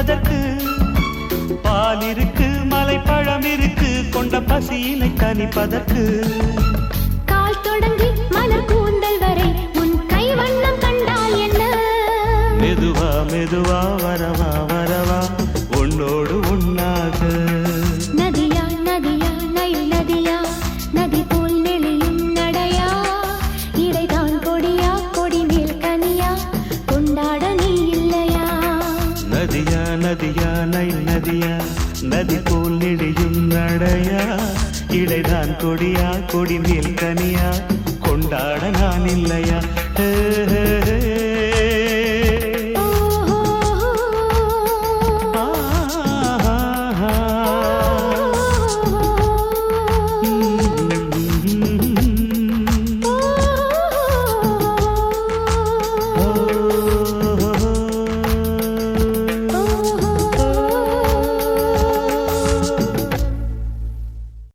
குடிப்பதற்கு பால் இருக்கு மலை பழம் இருக்கு கொண்ட பசியினை தணிப்பதற்கு கால் தொடங்கி மலர் கூந்தல் வரை உன் கை வண்ணம் கண்டால் என்ன மெதுவா மெதுவா வரவா வரவா உன்னோடு உன்னாக நதியா நதியா நயில் நதியா நதி போல் நெளியும் நடையா இடைதான் கொடியா கொடி மேல் கனியா கொண்டாட நீ இல்லையா நதியா நதியா நயில் நதியா நதி போல் நெடியும் நடையா இடைதான் கொடியா கொடி மேல் கனியா கொண்டாட நான் இல்லை